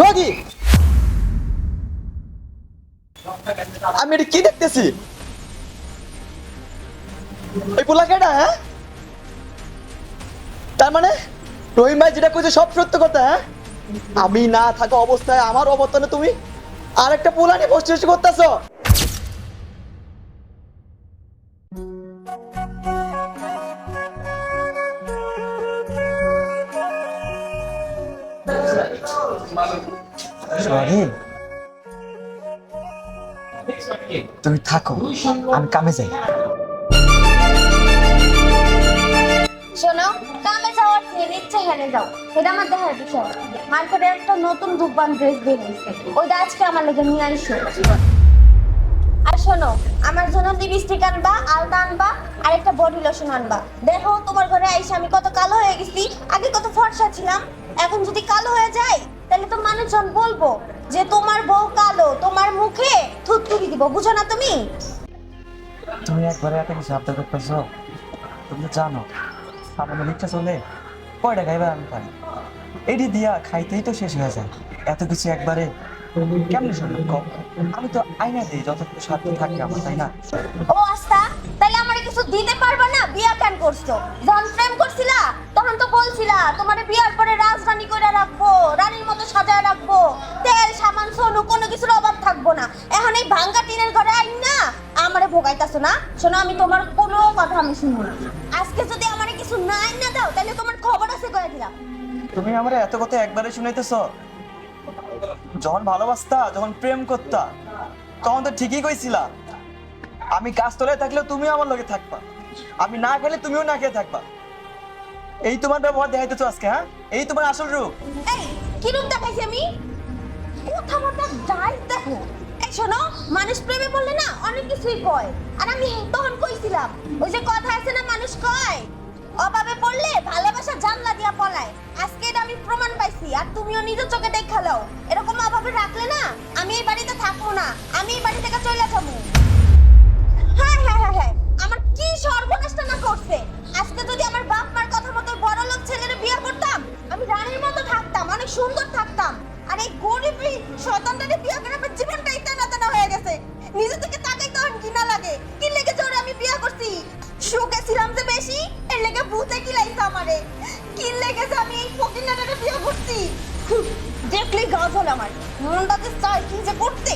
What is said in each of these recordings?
সোহাগী, আমি এটা কি দেখতেছি? ওই পোলা কেডা? হ্যাঁ, তার মানে রহিম ভাই যেটা কইছে সব সত্য কথা। হ্যাঁ, আমি না থাকা অবস্থায় আমার অবর্তনে তুমি আরেকটা পোলা নিয়ে বসে করতেছো। সোহাগী, তুমি থাকো, আমি কামে যাই। শোনো, কামে যাওয়ার চেয়ে ইচ্ছে হেরে যাও, এটা আমার দেখার বিষয়। মার্কেটে একটা নতুন ধূপবান ড্রেস বের হয়েছে, ওইটা আজকে আমার লেগে নিয়ে আসো। আর শোনো, আমার জন্য লিপস্টিক আনবা, আলতা আনবা, আর একটা বডি লোশন আনবা। দেখো তোমার ঘরে আইসা আমি কত কালো হয়ে গেছি। আগে কত ফর্সা ছিলাম, এখন যদি কালো হয়ে যাই তাহলে তো মানুষজন বলবো যে তোমার বউ কালো, তোমার মুখে থুতথুকি দিব, বুঝো না তুমি? তুমি একবারে এত কিছু আবদার করতেছো। তুমি তো জানো আমার রিক্সা চলে কয়টা খাইবার আমি পাই, এটি দিয়া খাইতেই তো শেষ হয়ে যায়। এত কিছু একবারে কেমন সম্ভব কম? আমি তো আইনা দিই যতটুকু সাধ্য থাকে আমার, তাই না? ও আস্তা, তাহলে আমারে কিছু দিতে পারবা না? বিয়া কেন করছো? যখন প্রেম করছিলা তখন তো বলছিলা তোমারে বিয়ার পরে রাজরানী করে রাখবো, রানীর মতো সাজায় রাখবো, তেল সাবান সোনু কোনো কিছুর অভাব থাকবো না। এখন এই ভাঙ্গা টিনের ঘরে আইন না আমারে ভোগাইতাছো না? শোনো, আমি তোমার কোনো কথা আমি শুনবো না। আজকে যদি আমারে কিছু না আইন না দাও তাহলে তোমার খবর আছে কয়ে দিলাম। তুমি আমার এত কথা একবারে শুনাইতেছ? যখন ভালোবাসতা, যখন প্রেম করতা, তখন তো ঠিকই কইছিলা আমি গাছতলায় থাকলেও তুমিও আমার লগে থাকবা, আমি না খেলে তুমিও না খেয়ে থাকবা। এই তোমার ব্যবহার দেখাইতেছো আজকে? হ্যাঁ, এই তোমার আসল রূপ? এই কি রূপ দেখাইছি আমি? কথা মতো যাই দেখো। এই শোনো, মানুষ প্রেমে পড়লে না অনেক কিছুই কয়, আর আমি তখন কইছিলাম ওই যে কথা আছে না, মানুষ কয় অভাবে পড়লে ভালোবাসা জানলা দিয়া পলায়। আজকে এটা আমি প্রমাণ পাইছি, আর তুমিও নিজের চোখে দেখা লও। এরকম অভাবে রাখলে না আমি এই বাড়িতে থাকবো না, আমি এই বাড়ি থেকে চলে যাবো। হ্যাঁ হ্যাঁ হ্যাঁ হ্যাঁ, আমার কি সর্বনাশটা না করছে। আজকে যদি আমার বাপ মার কথা মতো বড় লোক ছেলের বিয়ে করতাম, আমি রানীর মতো থাকতাম, অনেক সুন্দর থাকতাম। আর এই গরিবই শয়তানটাকে বিয়ে করে আমার জীবনটাই টানা টানা হয়ে গেছে। নিজে থেকে তাকাই তখন ঘৃণা লাগে। কি লেগে জোরে আমি বিয়ে করছি? সুখে ছিলাম যে বেশি, এর লেগে ভূতে কি লাইছে আমারে। কি লেগেছে আমি এই ফকিন্নাটাকে বিয়ে করছি? দেখলেই গা জ্বলে আমার, মনটাতে চাই কি যে করতে।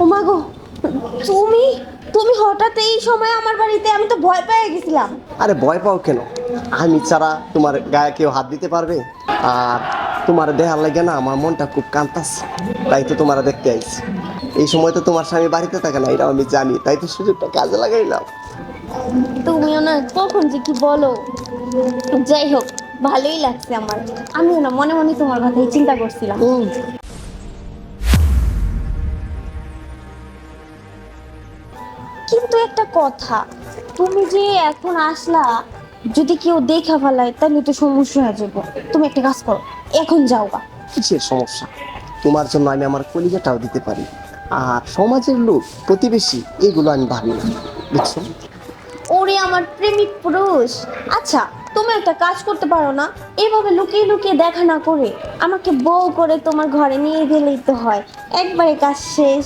ওমা গো, তুমি তুমি হঠাৎ এই সময় আমার বাড়িতে? আমি তো ভয় পেয়ে গেছিলাম। আরে ভয় পাও কেন? আমি ছাড়া তোমার গায়ে কেউ হাত দিতে পারবে? আর তোমার দেখার লাগে না আমার মনটা খুব কান্তাছে, তাই তো তোমার দেখতে আইছি। এই সময় তো তোমার স্বামী বাড়িতে থাকে না, এটা আমি জানি, তাই তো সুযোগটা কাজে লাগাইলাম। তুমিও না কখন যে কি বলো। যাই হোক, ভালোই লাগছে আমার। আমিও না মনে মনে তোমার কথাই চিন্তা করছিলাম। কিন্তু একটা কথা, তুমি যে এখন আসলা, যদি কেউ দেখা ফেলায় তাহলে তো সমস্যা হয়ে যাবো। তুমি একটা কাজ করো, এখন যাও গা। কিসের সমস্যা? তোমার জন্য আমি আমার কলিজাটাও দিতে পারি। আর সমাজের লোক, প্রতিবেশী, এগুলো আমি ভাবি না, বুঝছো? ওরে আমার প্রেমিক পুরুষ। আচ্ছা, তুমি একটা কাজ করতে পারো না? এভাবে লুকিয়ে লুকিয়ে দেখা না করে আমাকে বউ করে তোমার ঘরে নিয়ে গেলেই তো হয়, একবারে কাজ শেষ।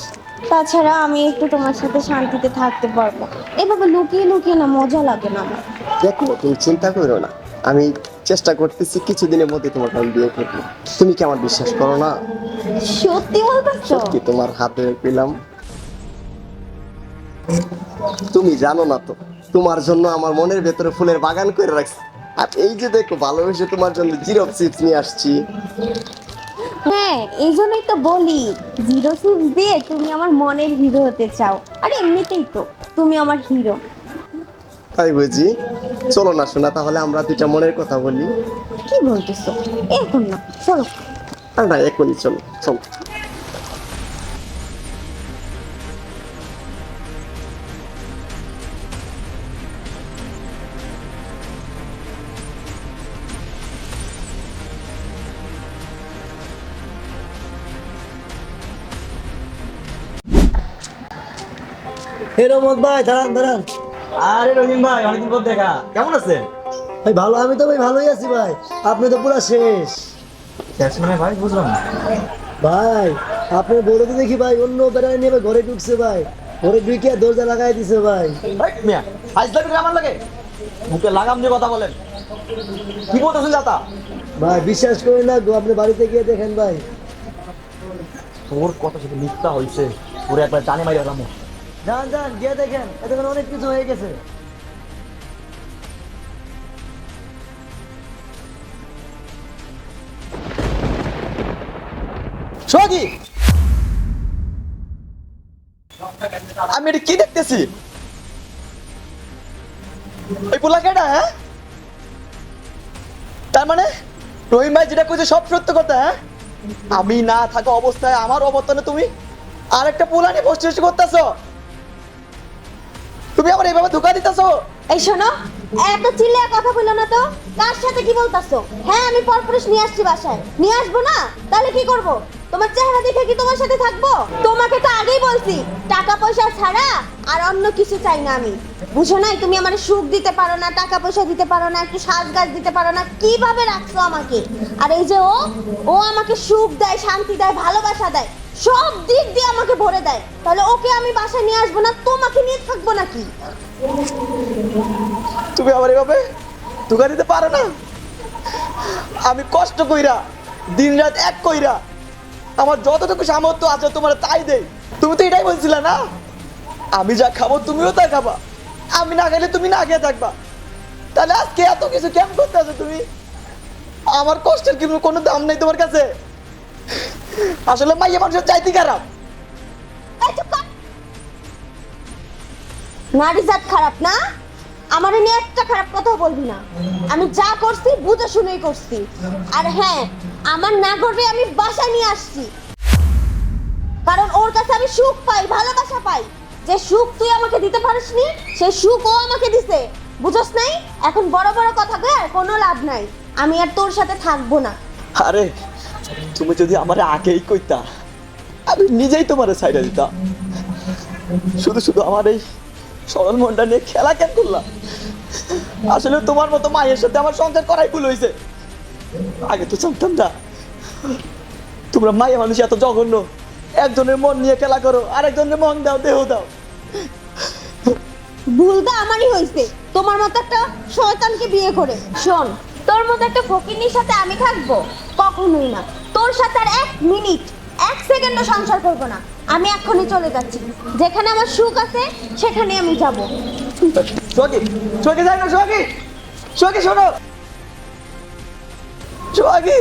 তাছাড়া আমি একটু তোমার সাথে শান্তিতে থাকতে পারবো। এভাবে লুকিয়ে লুকিয়ে না মজা লাগে না আমার। দেখো, তুমি চিন্তা করো না, আমি চেষ্টা করতেছি কিছুদিনের মধ্যে তোমাকে আমি বিয়ে করবো। তুমি কি আমার বিশ্বাস করো না? সত্যি বলতেছো? সত্যি, তোমার হাতে পেলাম। তুমি জানো না তো, তোমার জন্য আমার মনের ভেতরে ফুলের বাগান করে রাখছি। আর এই যে দেখো, ভালোবেসে তোমার জন্য জিরো চিপস নিয়ে আসছি। হ্যাঁ, এই জন্যই তো বলি, 06 দিয়ে তুমি আমার মনের হিরো হতে চাও। আর এমনিতেই তো তুমি আমার হিরো। তাই বুঝি। চলো না শোনা, তাহলে আমরা দুইটা মনের কথা বলি। কি বলতেছো? এখন না, চলো। আর না, এখনই চলো, চলো। হে রহমত ভাই, দাঁড়ান দাঁড়ান। আরে রহিম ভাই, অনেকদিন পর দেখা, কেমন আছেন? ভাই ভালো, আমি তো ভাই ভালোই আছি ভাই। আপনি তো পুরো শেষ মানে ভাই বুঝলাম না। ভাই। আপনি বলে তো দেখি ভাই, অন্য বেড়ায় নিয়ে ভাই ঘরে ঢুকছে ভাই। ঘরে ঢুকে দরজা লাগাই দিছে ভাই। মিয়া আজ লাগবে আমার লাগে, মুখে লাগাম দিয়ে কথা বলেন। কি বলতেছেন যাতা? ভাই বিশ্বাস করি না গো, আপনি বাড়িতে গিয়ে দেখেন ভাই। তোর কথা শুধু মিথ্যা হয়েছে, ওরে একবার জানে মারি হলাম। যান যান গিয়ে দেখেন, এতক্ষণ অনেক কিছু হয়ে গেছে। সোহাগী, আমি এটা কি দেখতেছি? ওই পোলা কেডা? হ্যাঁ, তার মানে রহিম ভাই যেটা কইছে সব সত্য কথা। হ্যাঁ, আমি না থাকা অবস্থায় আমার অবস্থানে তুমি আরেকটা পোলা নিয়ে বসে করতেছো। তুমি আমার এইভাবে ধোকা দিতেছো। এই শোনো, এত চিল্লিয়ে কথা বললো না তো। কার সাথে কি বলতাছো? হ্যাঁ, আমি পরপুরুষ নিয়ে আসছি বাসায়। নিয়ে আসবো না? তাহলে কি করব? তোমার চেহারা দেখে কি তোমার সাথে থাকবো? তোমাকে তো আগেই বলছি, টাকা পয়সা ছাড়া আর অন্য কিছু চাই না আমি। বুঝো নাই? তুমি আমার সুখ দিতে পারো না, টাকা পয়সা দিতে পারো না, একটু সাজগাজ দিতে পারো না। কিভাবে রাখছো আমাকে? আর এই যে ও আমাকে সুখ দেয়, শান্তি দেয়, ভালোবাসা দেয়, সব দিক দিয়ে আমাকে ভরে দেয়। তাহলে ওকে আমি বাসায় নিয়ে আসবো না, তোমাকে নিয়ে থাকবো নাকি? তুমি আমার এভাবে ধোকা দিতে পারো না। আমি কষ্ট কইরা দিন রাত এক কইরা আমার যতটুকু সামর্থ্য আছে তোমার তাই দেই। তুমি তো এটাই বলছিলে না, আমি যা খাবো তুমিও তাই খাবা, আমি না খেলে তুমি না খেয়ে থাকবা। তাহলে আজকে এত কিছু কেমন করতে আছো তুমি? আমার কষ্টের কি কোনো দাম নেই তোমার কাছে? আসলে মাইয়া মানুষের চাইতে খারাপ। এই চুপ কর। নারী জাত খারাপ না? আমার নিয়ে একটা খারাপ কথা বলবি না। আমি যা করছি বুঝে শুনেই করছি। আর হ্যাঁ, আমার না করবে আমি বাসায় নিয়ে আসছি, কারণ ওর কাছে আমি সুখ পাই, ভালোবাসা পাই। যে সুখ তুই আমাকে দিতে পারিসনি, সেই সুখ ও আমাকে দিছে। বুঝছ নাই? এখন বড় বড় কথা কয়ে আর কোনো লাভ নাই। আমি আর তোর সাথে থাকবো না। আরে তুমি যদি আমার আগেই কইতা, আমি নিজেই তোমার সাইডে দিতাম। শুধু শুধু আমার এই সরল মনটা নিয়ে খেলা কেন করলাম? আসলে তোমার মতো মায়ের সাথে আমার সংসার করাই ভুল হয়েছে। আগে তো জানতাম না তোমরা মায়ের মানুষ এত জঘন্য। একজনের মন নিয়ে খেলা করো, আরেকজনের মন দাও, দেহ দাও। ভুলটা আমারই হয়েছে, তোমার মতো একটা শয়তানকে বিয়ে করে। শোন, তোর মতো একটা ফকিন্নির সাথে আমি থাকবো? কখনোই না। তোর সাথে আর এক মিনিট, এক সেকেন্ডও সংসার করবো না। আমি এক্ষুনি চলে যাচ্ছি। যেখানে আমার সুখ আছে সেখানে আমি যাব। সোহাগী, সোহাগী যাই না, সোহাগী, সোহাগী শোনো, সোহাগী।